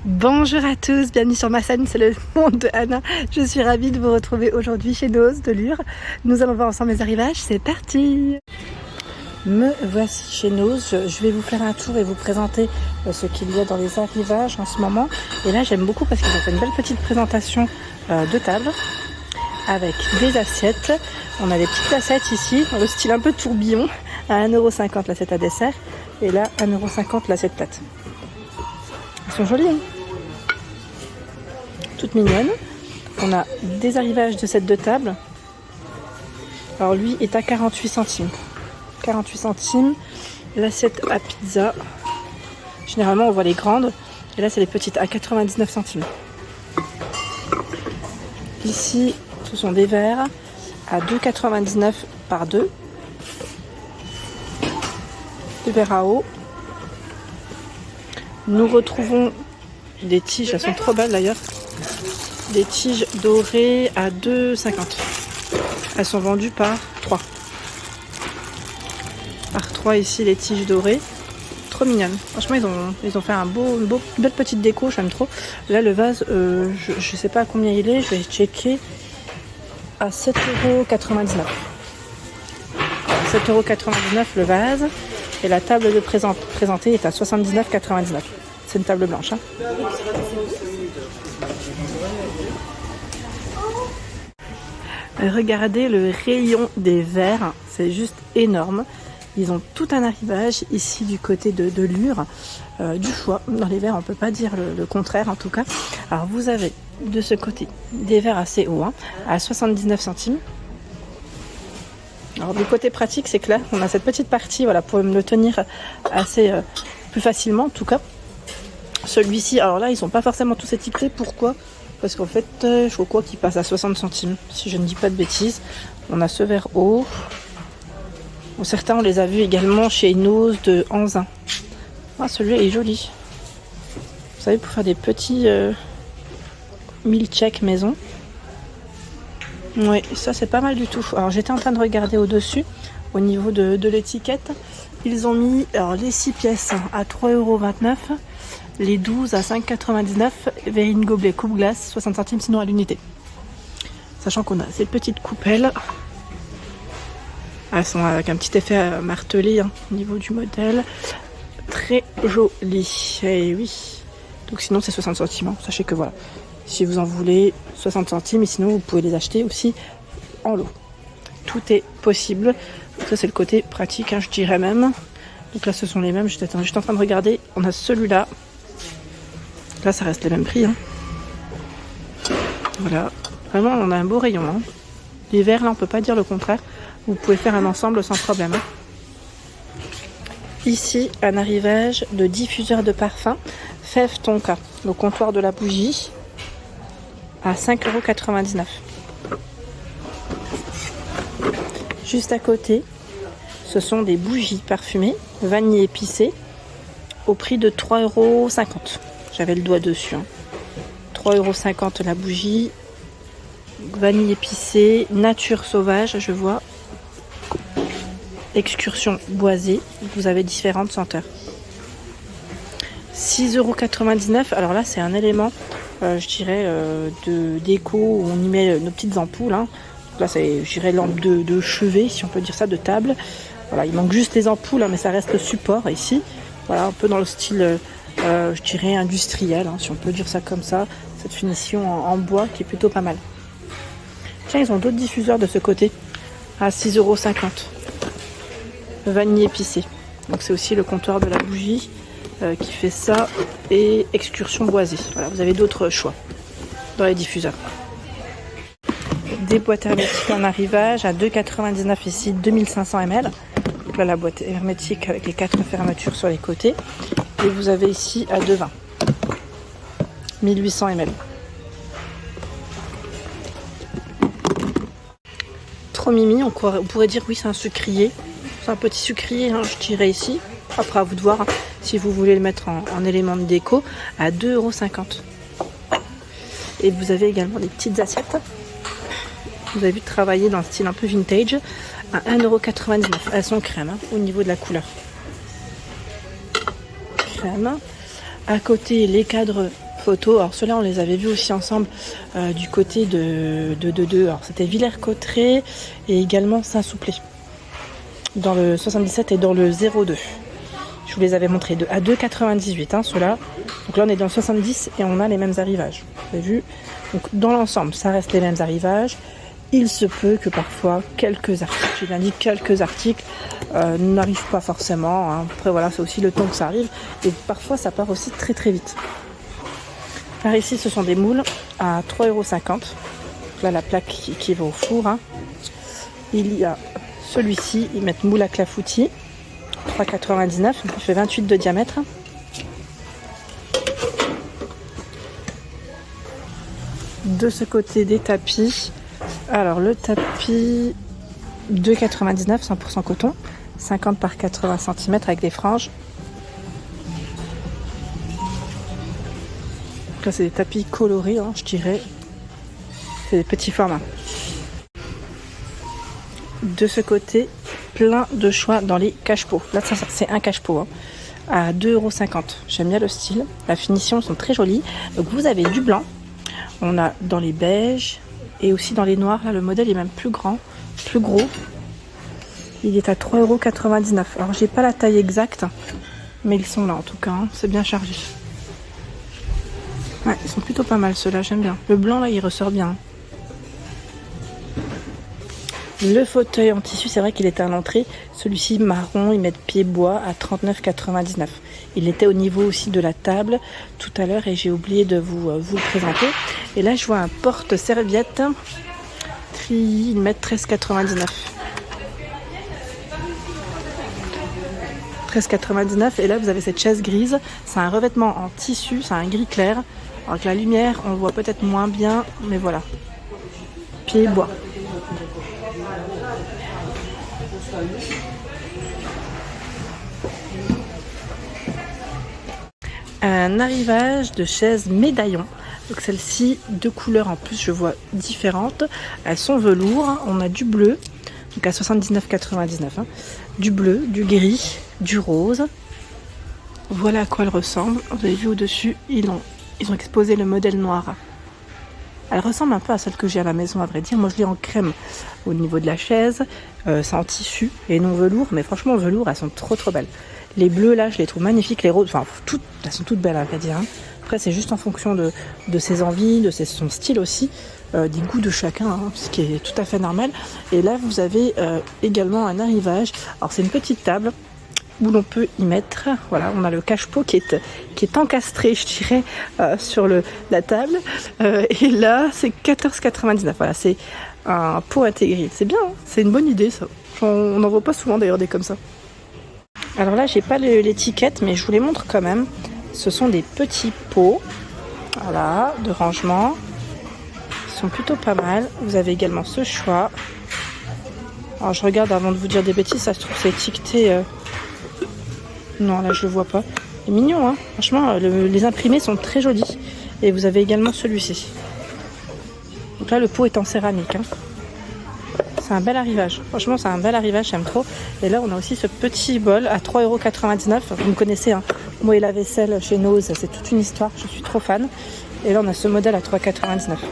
Bonjour à tous, bienvenue sur ma chaîne, c'est le monde de Anna. Je suis ravie de vous retrouver aujourd'hui chez Noz de Lure. Nous allons voir ensemble les arrivages, c'est parti. Me voici chez Noz. Je vais vous faire un tour et vous présenter ce qu'il y a dans les arrivages en ce moment. Et là j'aime beaucoup parce qu'ils ont fait une belle petite présentation de table avec des assiettes. On a des petites assiettes ici, dans le style un peu tourbillon, à 1,50€ l'assiette à dessert. Et là 1,50€ l'assiette plate. Elles sont jolies, hein, toutes mignonnes. On a des arrivages de set de table. Alors lui est à 48 centimes. 48 centimes. L'assiette à pizza. Généralement on voit les grandes. Et là c'est les petites à 99 centimes. Ici ce sont des verres à 2,99€ par deux. Des verres à eau. Nous retrouvons des tiges, elles sont trop belles d'ailleurs, des tiges dorées à 2,50€. Elles sont vendues par 3. Par 3 ici les tiges dorées, trop mignonnes. Franchement ils ont fait une belle petite déco, j'aime trop. Là le vase, je sais pas à combien il est, je vais checker, à 7,99€. 7,99€ le vase. Et la table de présentée est à 79,99€. C'est une table blanche. Hein. Regardez le rayon des verres. C'est juste énorme. Ils ont tout un arrivage ici du côté de Lure. Du choix. Dans les verres, on ne peut pas dire le contraire en tout cas. Alors vous avez de ce côté des verres assez hauts, hein, à 79 centimes. Alors le côté pratique c'est que là on a cette petite partie, voilà, pour me le tenir assez plus facilement en tout cas. Celui-ci, alors là ils sont pas forcément tous étiquetés, pourquoi? Parce qu'en fait je crois qu'il passe à 60 centimes si je ne dis pas de bêtises. On a ce verre haut. Bon, certains on les a vus également chez Noz de Anzin. Ah, celui-là est joli. Vous savez, pour faire des petits milkshakes maison. Oui, ça c'est pas mal du tout. Alors j'étais en train de regarder au-dessus, au niveau de l'étiquette. Ils ont mis alors, les 6 pièces à 3,29€, les 12 à 5,99€, verrine gobelet coupe glace, 60 centimes sinon à l'unité. Sachant qu'on a ces petites coupelles. Elles sont avec un petit effet martelé, hein, au niveau du modèle. Très joli. Et oui. Donc sinon c'est 60 centimes. Hein. Sachez que voilà. Si vous en voulez 60 centimes, et sinon vous pouvez les acheter aussi en lot. Tout est possible. Ça c'est le côté pratique, hein, je dirais même. Donc là ce sont les mêmes, j'étais juste en train de regarder. On a celui-là. Là ça reste les mêmes prix. Hein. Voilà. Vraiment on a un beau rayon. Hein. Les verres là on peut pas dire le contraire. Vous pouvez faire un ensemble sans problème. Hein. Ici un arrivage de diffuseur de parfum. Fève Tonka. Le comptoir de la bougie. À 5,99€. Juste à côté, ce sont des bougies parfumées, vanille épicée, au prix de 3,50€. J'avais le doigt dessus. Hein. 3,50€ la bougie, vanille épicée, nature sauvage, je vois. Excursion boisée, vous avez différentes senteurs. 6,99€, alors là c'est un élément, je dirais, de déco où on y met nos petites ampoules. Hein. Là c'est, je dirais, lampe de chevet, si on peut dire ça, de table. Voilà, il manque juste les ampoules, hein, mais ça reste le support ici. Voilà, un peu dans le style, je dirais, industriel, hein, si on peut dire ça comme ça. Cette finition en bois qui est plutôt pas mal. Tiens, ils ont d'autres diffuseurs de ce côté, à 6,50€. Vanille épicée. Donc c'est aussi le comptoir de la bougie. Qui fait ça, et excursion boisée. Voilà, vous avez d'autres choix dans les diffuseurs. Des boîtes hermétiques en arrivage à 2,99€ ici, 2500 ml. Donc là la boîte hermétique avec les 4 fermetures sur les côtés. Et vous avez ici à 2,20€. 1800 ml. Trop mimi, on pourrait dire oui c'est un sucrier. C'est un petit sucrier, hein, je dirais ici. Après à vous de voir, hein, si vous voulez le mettre en élément de déco, à 2,50€. Et vous avez également des petites assiettes. Vous avez vu travailler dans le style un peu vintage à 1,99€. Elles sont crème, hein, au niveau de la couleur. Crème. À côté, les cadres photos. Alors ceux-là, on les avait vus aussi ensemble du côté de. Alors c'était Villers-Cotterêts et également Saint-Souplé. Dans le 77 et dans le 02. Je vous les avais montrés à 2,98 hein, ceux-là. Donc là on est dans le 70 et on a les mêmes arrivages. Vous avez vu? Donc dans l'ensemble, ça reste les mêmes arrivages. Il se peut que parfois quelques articles, j'ai indiqué quelques articles, n'arrivent pas forcément. Hein. Après voilà, c'est aussi le temps que ça arrive. Et parfois ça part aussi très très vite. Par ici ce sont des moules à 3,50 €. Là la plaque qui va au four. Hein. Il y a celui-ci, ils mettent moule à clafoutis. 3,99 €, il fait 28 de diamètre. De ce côté des tapis. Alors le tapis 2,99 €, 100% coton, 50 par 80 cm avec des franges. Là c'est des tapis colorés, hein, je dirais. C'est des petits formats. De ce côté, plein de choix dans les cache-pots. Là c'est un cache-pot hein, à 2,50 €. J'aime bien le style. La finition sont très jolies. Donc vous avez du blanc. On a dans les beiges et aussi dans les noirs. Là le modèle est même plus grand, plus gros. Il est à 3,99 €. Alors j'ai pas la taille exacte, mais ils sont là en tout cas. Hein. C'est bien chargé. Ouais, ils sont plutôt pas mal ceux-là, j'aime bien. Le blanc là il ressort bien. Le fauteuil en tissu, c'est vrai qu'il était à l'entrée. Celui-ci marron, ils mettent pied bois à 39,99 €. Il était au niveau aussi de la table tout à l'heure et j'ai oublié de vous le présenter. Et là, je vois un porte-serviette Treillis, ils mettent 13,99 €. 13,99 € et là, vous avez cette chaise grise. C'est un revêtement en tissu, c'est un gris clair. Alors que la lumière, on le voit peut-être moins bien, mais voilà. Pied bois. Un arrivage de chaises médaillon. Donc celle-ci, deux couleurs en plus, je vois différentes. Elles sont velours. On a du bleu, donc à 79,99 €. Hein. Du bleu, du gris, du rose. Voilà à quoi elle ressemble. Vous avez vu au-dessus, ils ont exposé le modèle noir. Elle ressemble un peu à celle que j'ai à la maison, à vrai dire. Moi, je l'ai en crème au niveau de la chaise. C'est en tissu et non velours. Mais franchement, en velours, elles sont trop trop belles. Les bleus, là, je les trouve magnifiques. Les roses, enfin, elles sont toutes belles, à vrai dire. Hein. Après, c'est juste en fonction de ses envies, de son style aussi, des goûts de chacun, hein, ce qui est tout à fait normal. Et là, vous avez également un arrivage. Alors, c'est une petite table où l'on peut y mettre, voilà, on a le cache-pot qui est encastré, je dirais, sur la table. Et là, c'est 14,99 €. Voilà, c'est un pot intégré. C'est bien, hein, c'est une bonne idée, ça. On n'en voit pas souvent, d'ailleurs, des comme ça. Alors là, j'ai pas l'étiquette, mais je vous les montre quand même. Ce sont des petits pots, voilà, de rangement. Ils sont plutôt pas mal. Vous avez également ce choix. Alors, je regarde avant de vous dire des bêtises, ça se trouve, c'est étiqueté... Non, là, je le vois pas. C'est mignon, hein. Franchement, les imprimés sont très jolis. Et vous avez également celui-ci. Donc là, le pot est en céramique. Hein. C'est un bel arrivage. Franchement, c'est un bel arrivage, j'aime trop. Et là, on a aussi ce petit bol à 3,99 €. Vous me connaissez, hein. Moi et la vaisselle chez Nose, c'est toute une histoire. Je suis trop fan. Et là, on a ce modèle à 3,99 €.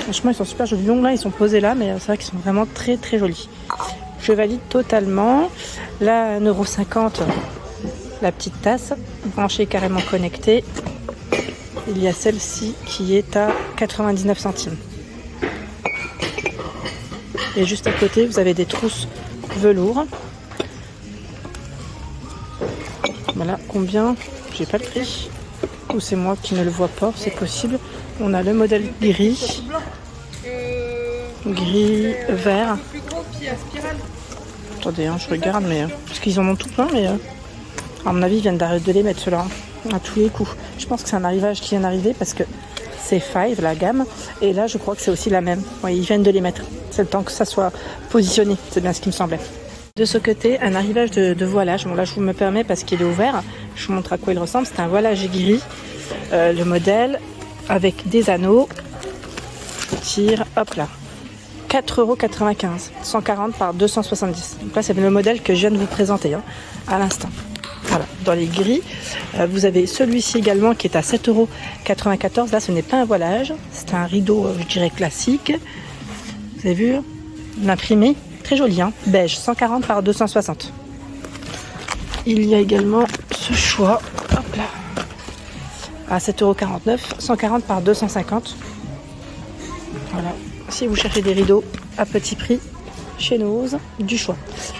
Franchement, ils sont super jolis. Longs là, ils sont posés là, mais c'est vrai qu'ils sont vraiment très très jolis. Je valide totalement. Là, 1,50 €, la petite tasse, branchée carrément connectée. Il y a celle-ci qui est à 99 centimes. Et juste à côté, vous avez des trousses velours. Voilà, combien? J'ai pas le prix. Ou c'est moi qui ne le vois pas, c'est possible. On a le modèle gris. Gris, vert. Attendez, hein, je regarde, mais parce qu'ils en ont tout plein, mais à mon avis, ils viennent d'arrêter de les mettre ceux-là, à tous les coups. Je pense que c'est un arrivage qui vient d'arriver parce que c'est Five, la gamme, et là, je crois que c'est aussi la même. Oui, ils viennent de les mettre. C'est le temps que ça soit positionné, c'est bien ce qui me semblait. De ce côté, un arrivage de voilage. Bon, là, je vous me permets parce qu'il est ouvert. Je vous montre à quoi il ressemble. C'est un voilage gris, le modèle, avec des anneaux. Tire, hop là. 4,95 €, 140 par 270. Donc là, c'est le modèle que je viens de vous présenter hein, à l'instant. Voilà. dans les gris. Vous avez celui-ci également qui est à 7,94 €. Là, ce n'est pas un voilage, c'est un rideau, je dirais, classique. Vous avez vu l'imprimé, très joli, hein, beige, 140 par 260. Il y a également ce choix, hop là, à 7,49 €, 140 par 250. Voilà, si vous cherchez des rideaux à petit prix, chez Nose, du choix.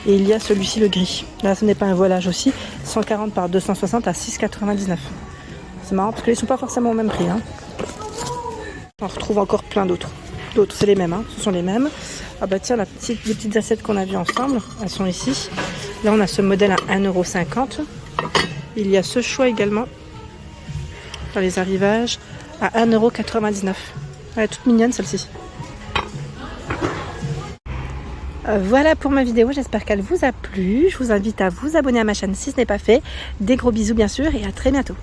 Et il y a celui-ci, le gris. Là, ce n'est pas un voilage aussi, 140 par 260 à 6,99 €. C'est marrant parce qu'ils ne sont pas forcément au même prix, hein. On retrouve encore plein d'autres. D'autres, c'est les mêmes, hein. Ce sont les mêmes. Ah bah tiens, les petites assiettes qu'on a vues ensemble, elles sont ici. Là, on a ce modèle à 1,50 €. Il y a ce choix également dans les arrivages à 1,99 €. Elle est toute mignonne celle-ci. Voilà pour ma vidéo, j'espère qu'elle vous a plu. Je vous invite à vous abonner à ma chaîne si ce n'est pas fait. Des gros bisous bien sûr et à très bientôt.